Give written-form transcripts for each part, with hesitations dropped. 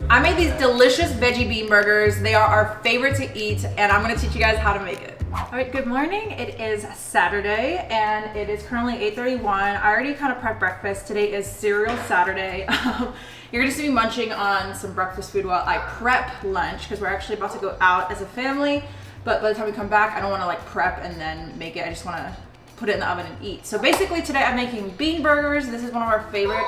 I made these delicious veggie bean burgers. They are our favorite to eat, and I'm gonna teach you guys how to make it. All right, good morning. It is Saturday, and it is currently 8:31. I already kind of prepped breakfast. Today is Cereal Saturday. You're gonna see me munching on some breakfast food while I prep lunch, because we're actually about to go out as a family. But by the time we come back, I don't wanna like prep and then make it. I just wanna put it in the oven and eat. So basically today I'm making bean burgers. This is one of our favorite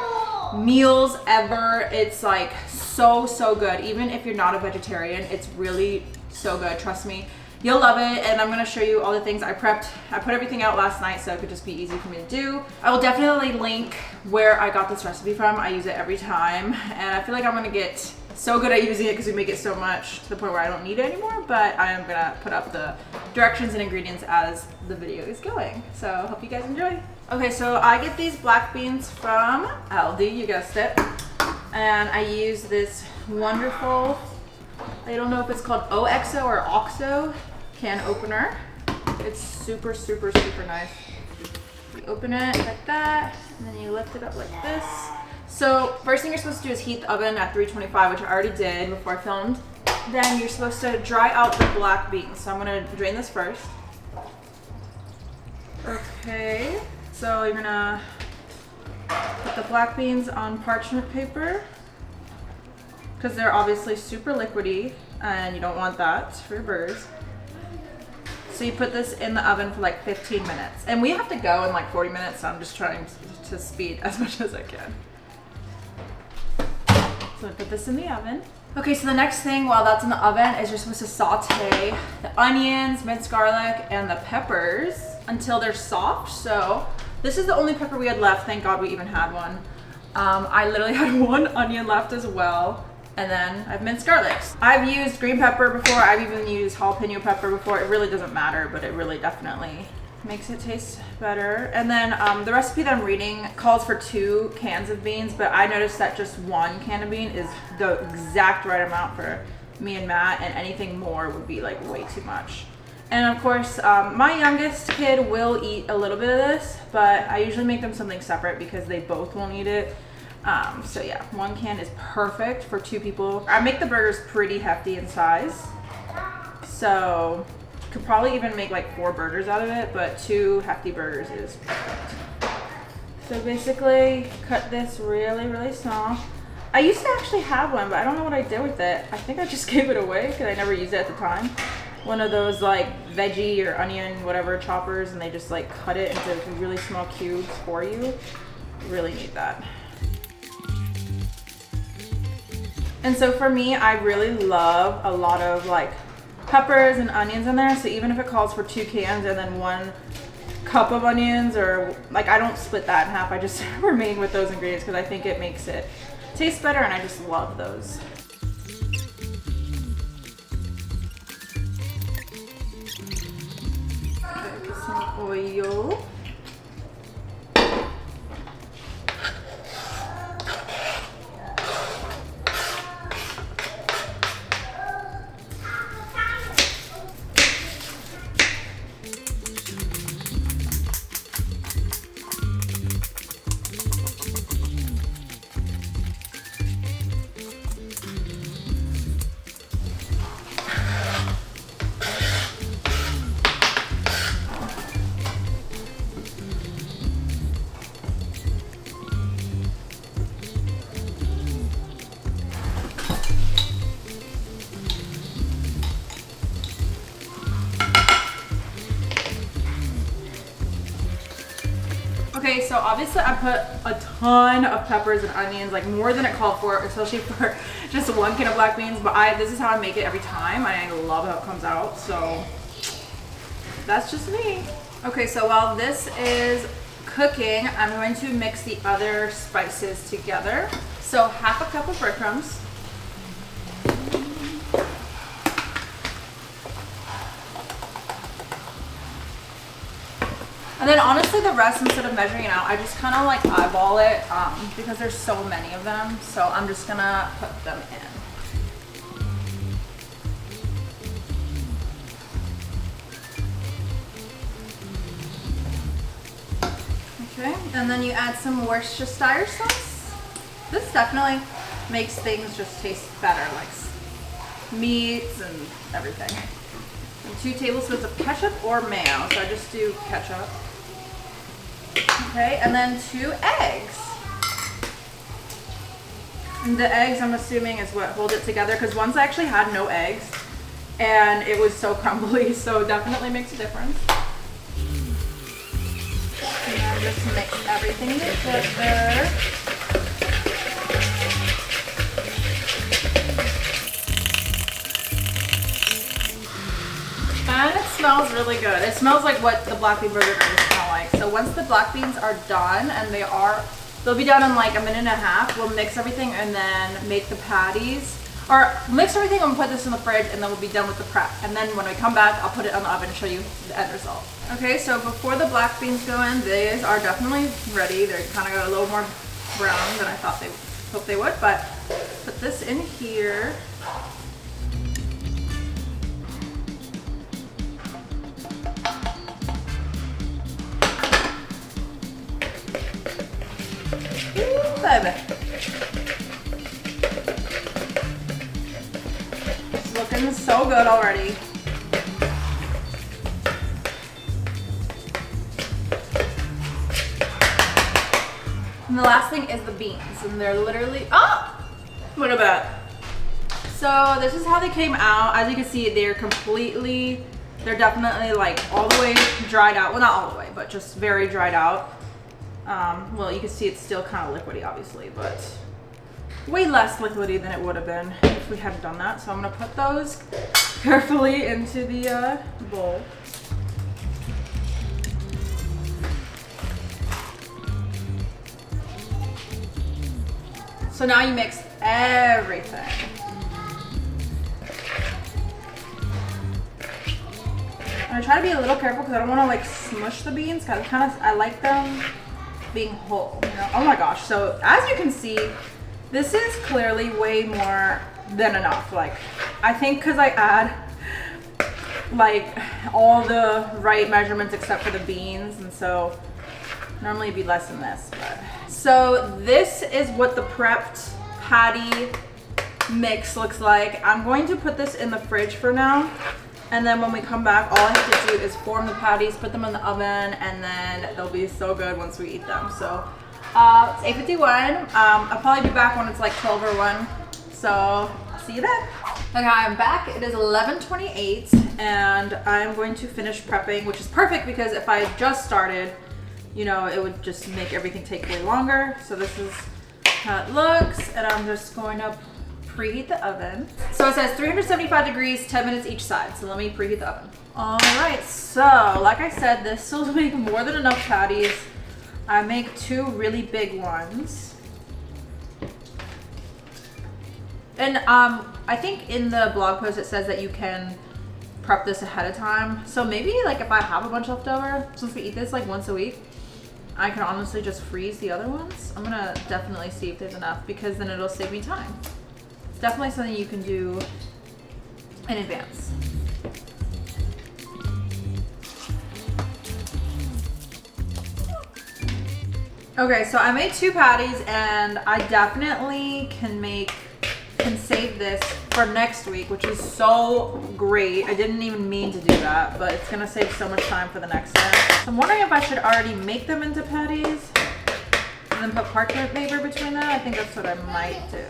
meals ever. It's like so good. Even if you're not a vegetarian, it's really so good. Trust me, you'll love it. And I'm gonna show you all the things I prepped. I put everything out last night so it could just be easy for me to do. I will definitely link where I got this recipe from. I use it every time, and I feel like I'm gonna get so good at using it because we make it so much to the point where I don't need it anymore. But I am gonna put up the directions and ingredients as the video is going. So hope you guys enjoy. Okay, so I get these black beans from Aldi, you guessed it. And I use this wonderful, I don't know if it's called OXO or OXO can opener. It's super nice. You open it like that, and then you lift it up like this. So first thing you're supposed to do is heat the oven at 325, which I already did before I filmed. Then you're supposed to dry out the black beans. So I'm gonna drain this first. Okay, so you're gonna put the black beans on parchment paper because they're obviously super liquidy and you don't want that for your burgers. So you put this in the oven for like 15 minutes. And we have to go in like 40 minutes, so I'm just trying to speed as much as I can. So I put this in the oven. Okay, so the next thing while that's in the oven is you're supposed to saute the onions, minced garlic, and the peppers until they're soft. So this is the only pepper we had left. Thank God we even had one. I literally had one onion left as well. And then I've minced garlic. I've used green pepper before. I've even used jalapeno pepper before. It really doesn't matter, but it really definitely makes it taste better. And then the recipe that I'm reading calls for 2 cans of beans, but I noticed that just 1 can of bean is the exact right amount for me and Matt, and anything more would be like way too much. And of course, my youngest kid will eat a little bit of this, but I usually make them something separate because they both won't eat it. So yeah, 1 can is perfect for 2 people. I make the burgers pretty hefty in size, so could probably even make like 4 burgers out of it, but 2 hefty burgers is perfect. So basically, cut this really small. I used to actually have one, but I don't know what I did with it. I think I just gave it away because I never used it at the time. One of those like veggie or onion whatever choppers, and they just like cut it into really small cubes for you. Really need that. And so for me, I really love a lot of like peppers and onions in there. So even if it calls for 2 cans and then 1 cup of onions, or like, I don't split that in half. I just remain with those ingredients because I think it makes it taste better, and I just love those. Okay, some oil. Okay, so obviously I put a ton of peppers and onions, like more than it called for, especially for just 1 can of black beans, but this is how I make it every time, and I love how it comes out, so that's just me. Okay, so while this is cooking, I'm going to mix the other spices together. So half a cup of breadcrumbs. And then honestly, the rest, instead of measuring it out, I just kind of like eyeball it because there's so many of them. So I'm just gonna put them in. Okay, and then you add some Worcestershire sauce. This definitely makes things just taste better, like meats and everything. And 2 tablespoons of ketchup or mayo, so I just do ketchup. Okay, and then 2 eggs. And the eggs, I'm assuming, is what hold it together, because once I actually had no eggs and it was so crumbly, so definitely makes a difference. And then just mix everything together. And it smells really good. It smells like what the black bean burger gonna smell like. So once the black beans are done, and they'll be done in like a minute and a half, we'll mix everything and then make the patties. Or mix everything and put this in the fridge, and then we'll be done with the prep. And then when I come back, I'll put it on the oven and show you the end result. Okay, so before the black beans go in, these are definitely ready. They're kind of got a little more brown than I hoped they would, but put this in here. Ooh, baby. It's looking so good already. And the last thing is the beans, and they're literally, what about? So this is how they came out. As you can see, they're definitely like all the way dried out. Well, not all the way, but just very dried out. Well, you can see it's still kind of liquidy, obviously, but way less liquidy than it would have been if we hadn't done that. So I'm gonna put those carefully into the bowl. So now you mix everything. I try to be a little careful because I don't want to like smush the beans. I like them being whole. You know? Oh my gosh! So as you can see, this is clearly way more than enough. Like I think because I add like all the right measurements except for the beans, and so normally it'd be less than this. But so this is what the prepped patty mix looks like. I'm going to put this in the fridge for now. And then when we come back, all I have to do is form the patties, put them in the oven, and then they'll be so good once we eat them. So it's 8:51. I'll probably be back when it's like 12 or 1. So I'll see you then. Okay, I'm back. It is 11:28, and I'm going to finish prepping, which is perfect because if I had just started, you know, it would just make everything take way longer. So this is how it looks, and I'm just going to preheat the oven. So it says 375 degrees, 10 minutes each side. So let me preheat the oven. All right, so like I said, this will make more than enough patties. I make 2 really big ones. And I think in the blog post it says that you can prep this ahead of time. So maybe like if I have a bunch left over, since we eat this like once a week, I can honestly just freeze the other ones. I'm gonna definitely see if there's enough because then it'll save me time. Definitely something you can do in advance. Okay, so I made 2 patties and I definitely can save this for next week, which is so great. I didn't even mean to do that, but it's gonna save so much time for the next one. So I'm wondering if I should already make them into patties and then put parchment paper between them. I think that's what I might do.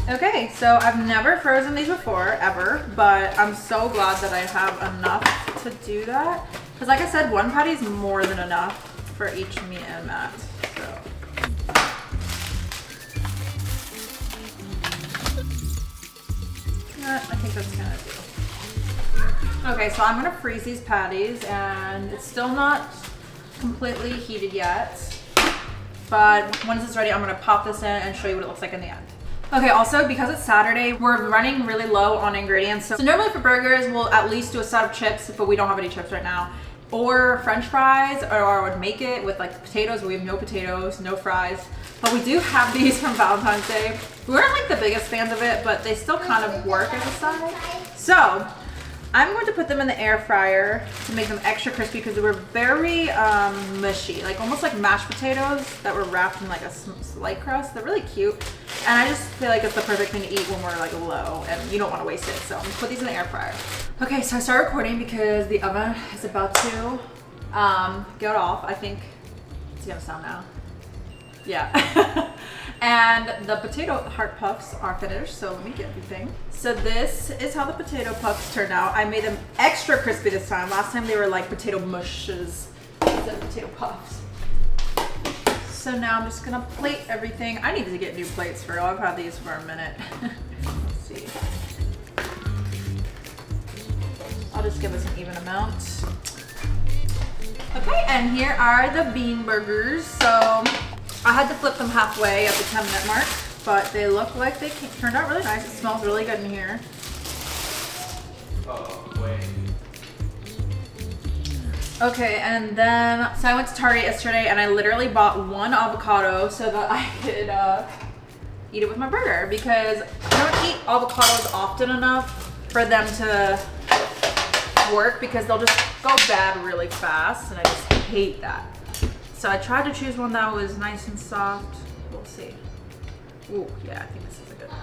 Okay, so I've never frozen these before, ever, but I'm so glad that I have enough to do that. Because like I said, 1 patty is more than enough for each me and Matt, so. I think that's gonna do. Okay, so I'm gonna freeze these patties, and it's still not completely heated yet, but once it's ready, I'm gonna pop this in and show you what it looks like in the end. Okay, also because it's Saturday, we're running really low on ingredients. So normally for burgers, we'll at least do a side of chips, but we don't have any chips right now. Or French fries, or I would make it with like potatoes, but we have no potatoes, no fries. But we do have these from Valentine's Day. We weren't like the biggest fans of it, but they still kind of work as a side. So I'm going to put them in the air fryer to make them extra crispy because they were very mushy, like almost like mashed potatoes that were wrapped in like a slight crust. They're really cute. And I just feel like it's the perfect thing to eat when we're like low and you don't want to waste it. So I'm gonna put these in the air fryer. Okay, so I started recording because the oven is about to get off. I think it's gonna sound now. Yeah. And the potato heart puffs are finished, so let me get everything. So this is how the potato puffs turned out. I made them extra crispy this time. Last time they were like potato mushes instead of potato puffs. So now I'm just gonna plate everything. I need to get new plates for real. I've had these for a minute. Let's see. I'll just give us an even amount. Okay, and here are the bean burgers. So I had to flip them halfway at the 10-minute mark, but they look like they turned out really nice. It smells really good in here. Oh, wait. Okay, and then, so I went to Target yesterday and I literally bought one avocado so that I could eat it with my burger because I don't eat avocados often enough for them to work because they'll just go bad really fast and I just hate that. So I tried to choose one that was nice and soft. We'll see. Ooh, yeah, I think this is a good one.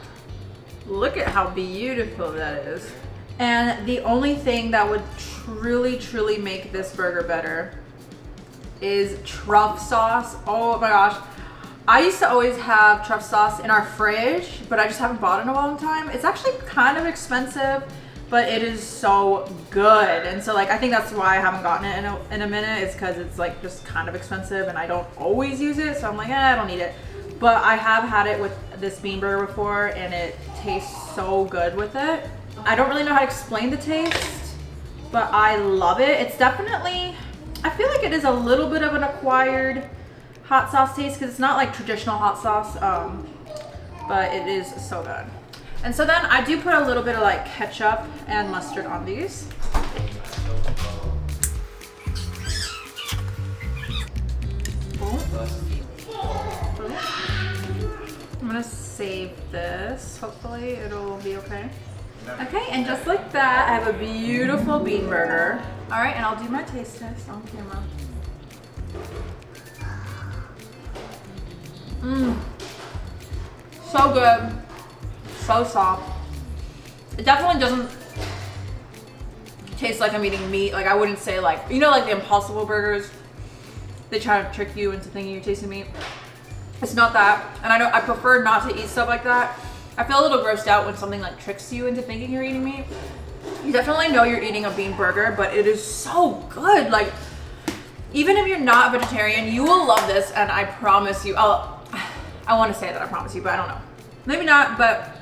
Look at how beautiful that is. And the only thing that would truly make this burger better is truff sauce. Oh my gosh. I used to always have truff sauce in our fridge, but I just haven't bought it in a long time. It's actually kind of expensive, but it is so good. And so like, I think that's why I haven't gotten it in a minute, is because it's like just kind of expensive and I don't always use it. So I'm like, I don't need it. But I have had it with this bean burger before and it tastes so good with it. I don't really know how to explain the taste, but I love it. It's definitely, I feel like it is a little bit of an acquired hot sauce taste because it's not like traditional hot sauce, but it is so good. And so then I do put a little bit of like ketchup and mustard on these. I'm gonna save this. Hopefully it'll be okay. Okay, and just like that, I have a beautiful bean burger. All right, and I'll do my taste test on camera. So good. So soft. It definitely doesn't taste like I'm eating meat. Like I wouldn't say like, you know, like the Impossible burgers, they try to trick you into thinking you're tasting meat. It's not that. And I prefer not to eat stuff like that. I feel a little grossed out when something like tricks you into thinking you're eating meat. You definitely know you're eating a bean burger, but it is so good. Like, even if you're not a vegetarian, you will love this, and I promise you, I want to say that I promise you, but I don't know. Maybe not, but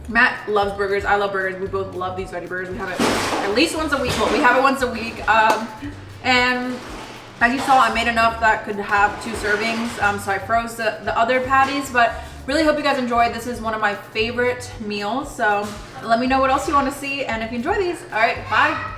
Matt loves burgers. I love burgers. We both love these veggie burgers. We have it at least once a week. Well, we have it once a week. And as you saw, I made enough that could have 2 servings. So I froze the other patties, but really hope you guys enjoyed. This is one of my favorite meals. So let me know what else you want to see and if you enjoy these. All right, bye.